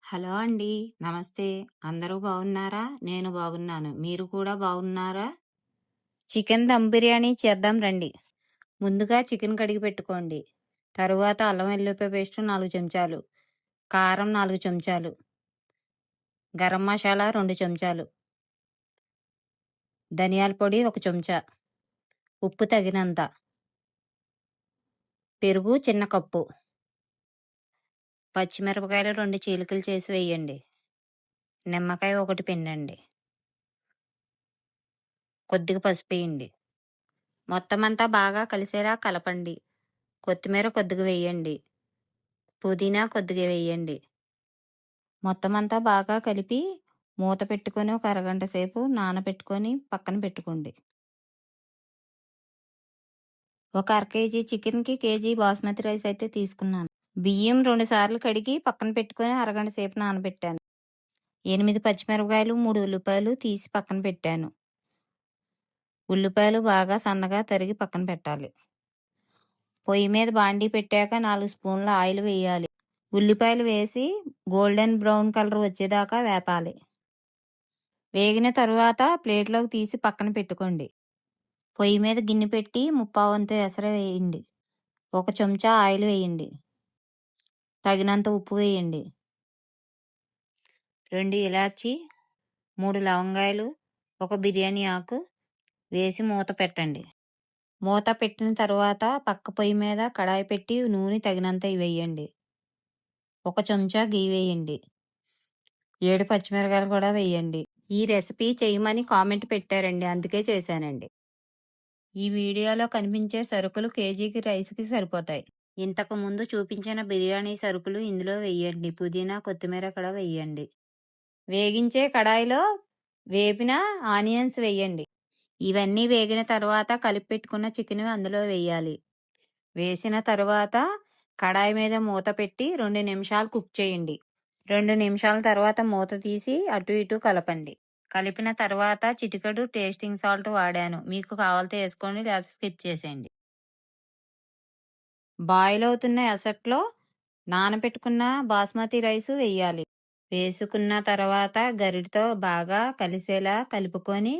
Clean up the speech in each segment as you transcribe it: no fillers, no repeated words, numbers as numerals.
Hello అండి. నమస్తే. అందరూ బాగున్నారా? నేను బాగున్నాను. మీరు కూడా బాగున్నారా? చికెన్ దమ్ బిర్యానీ చేద్దాం రండి. ముందుగా చికెన్ కడిగి పెట్టుకోండి. తరువాత అల్లం వెల్లుల్లిపాయ పేస్ట్ 4 చెంచాలు, కారం 4 చెంచాలు, గరం మసాలా 2 చెంచాలు, ధనియాల పొడి 1 చెంచా, ఉప్పు తగినంత, పెరుగు చిన్న కప్పు, పచ్చిమిరపకాయలు 2 చీలికలు చేసి వేయండి. నిమ్మకాయ 1 పిండండి. కొద్దిగా పసుపేయండి. మొత్తం అంతా బాగా కలిసేలా కలపండి. కొత్తిమీర కొద్దిగా వేయండి. పుదీనా కొద్దిగా వేయండి. మొత్తం అంతా బాగా కలిపి మూత పెట్టుకొని ఒక అరగంట సేపు నానబెట్టుకొని పక్కన పెట్టుకోండి. ఒక అర కేజీ చికెన్కి కేజీ బాస్మతి రైస్ అయితే తీసుకున్నాను. బియ్యం 2 సార్లు కడిగి పక్కన పెట్టుకొని అరగంట సేపు నానబెట్టాను. 8 పచ్చిమిరపకాయలు 3 ఉల్లిపాయలు తీసి పక్కన పెట్టాను. ఉల్లిపాయలు బాగా సన్నగా తరిగి పక్కన పెట్టాలి. పొయ్యి మీద బాండీ పెట్టాక 4 స్పూన్ల ఆయిల్ వేయాలి. ఉల్లిపాయలు వేసి గోల్డెన్ బ్రౌన్ కలర్ వచ్చేదాకా వేపాలి. వేగిన తరువాత ప్లేట్లోకి తీసి పక్కన పెట్టుకోండి. పొయ్యి మీద గిన్నె పెట్టి ముప్పావంతు ఎసరు వేయండి. 1 చెంచా ఆయిల్ వేయండి. తగినంత ఉప్పు వేయండి. 2 ఇలాచి, 3 లవంగాయలు, 1 బిర్యానీ ఆకు వేసి మూత పెట్టండి. మూత పెట్టిన తరువాత పక్క పొయ్యి మీద కడాయి పెట్టి నూనె తగినంత వేయండి. 1 చెంచా గీ వేయండి. 7 పచ్చిమిరపకాయలు కూడా వేయండి. ఈ రెసిపీ చేయమని కామెంట్ పెట్టారండి, అందుకే చేశానండి. ఈ వీడియోలో కనిపించే సరుకులు కేజీకి రైస్కి సరిపోతాయి. ఇంతకు ముందు చూపించిన బిర్యానీ సరుకులు ఇందులో వేయండి. పుదీనా కొత్తిమీర కూడా వేయండి. వేగించే కడాయిలో వేపిన ఆనియన్స్ వేయండి. ఇవన్నీ వేగిన తర్వాత కలిపి పెట్టుకున్న చికెన్ అందులో వేయాలి. వేసిన తరువాత కడాయి మీద మూత పెట్టి 2 నిమిషాలు కుక్ చేయండి. 2 నిమిషాల తర్వాత మూత తీసి అటు ఇటు కలపండి. కలిపిన తర్వాత చిటికెడు టేస్టింగ్ సాల్ట్ వాడాను. మీకు కావాలితే వేసుకోండి, లేకపోతే స్కిప్ చేసేయండి. బాయిల్ అవుతున్న ఎసట్లో నానబెట్టుకున్న బాస్మతి రైస్ వేయాలి. వేసుకున్న తర్వాత గరిటతో బాగా కలిసేలా కలుపుకొని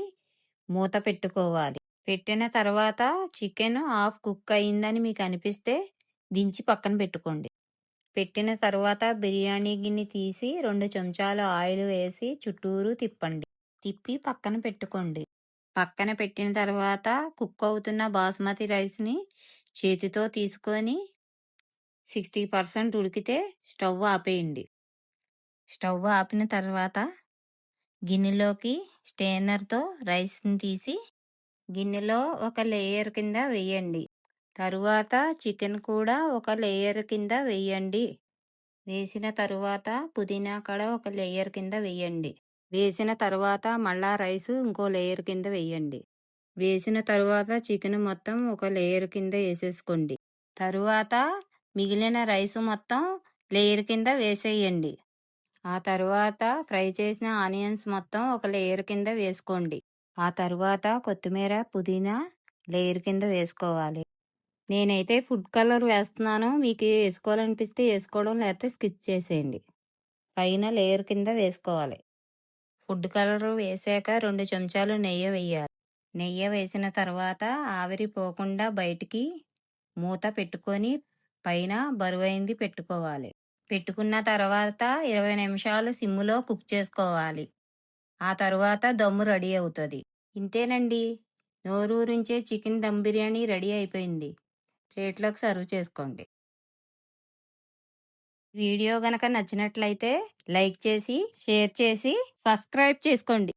మూత పెట్టుకోవాలి. పెట్టిన తర్వాత చికెన్ హాఫ్ కుక్ అయిందని మీకు అనిపిస్తే దించి పక్కన పెట్టుకోండి. పెట్టిన తర్వాత బిర్యానీ గిన్నె తీసి 2 చెంచాలు ఆయిల్ వేసి చుట్టూరు తిప్పండి. తిప్పి పక్కన పెట్టుకోండి. పక్కన పెట్టిన తర్వాత కుక్ అవుతున్న బాస్మతి రైస్ని చేతితో తీసుకొని 60% ఉడికితే స్టవ్ ఆపేయండి. స్టవ్ ఆపిన తర్వాత గిన్నెలోకి స్టెయినర్తో రైస్ని తీసి గిన్నెలో ఒక లేయర్ కింద వేయండి. తరువాత చికెన్ కూడా ఒక లేయర్ కింద వేయండి. వేసిన తరువాత పుదీనా కూడా ఒక లేయర్ కింద వేయండి. వేసిన తరువాత మళ్ళా రైస్ ఇంకో లేయర్ కింద వేయండి. వేసిన తరువాత చికెన్ మొత్తం ఒక లేయర్ కింద వేసేసుకోండి. తరువాత మిగిలిన రైస్ మొత్తం లేయర్ కింద వేసేయండి. ఆ తరువాత ఫ్రై చేసిన ఆనియన్స్ మొత్తం ఒక లేయర్ కింద వేసుకోండి. ఆ తరువాత కొత్తిమీర పుదీనా లేయర్ కింద వేసుకోవాలి. నేనైతే ఫుడ్ కలర్ వేస్తున్నాను. మీకు వేసుకోవాలనిపిస్తే వేసుకోవడం, లేకపోతే స్కిప్ చేసేయండి. పైన లేయర్ కింద వేసుకోవాలి. ఫుడ్ కలర్ వేసాక 2 చెంచాలు నెయ్యి వేయాలి. నెయ్యి వేసిన తర్వాత ఆవిరి పోకుండా బయటికి మూత పెట్టుకొని పైన బరువైంది పెట్టుకోవాలి. పెట్టుకున్న తర్వాత 20 నిమిషాలు సిమ్ములో కుక్ చేసుకోవాలి. ఆ తర్వాత దమ్ము రెడీ అవుతుంది. ఇంతేనండి, నోరూరించే చికెన్ దమ్ బిర్యానీ రెడీ అయిపోయింది. ప్లేట్లోకి సర్వ్ చేసుకోండి. వీడియో గనక నచ్చినట్లయితే లైక్ చేసి, షేర్ చేసి, సబ్స్క్రైబ్ చేసుకోండి.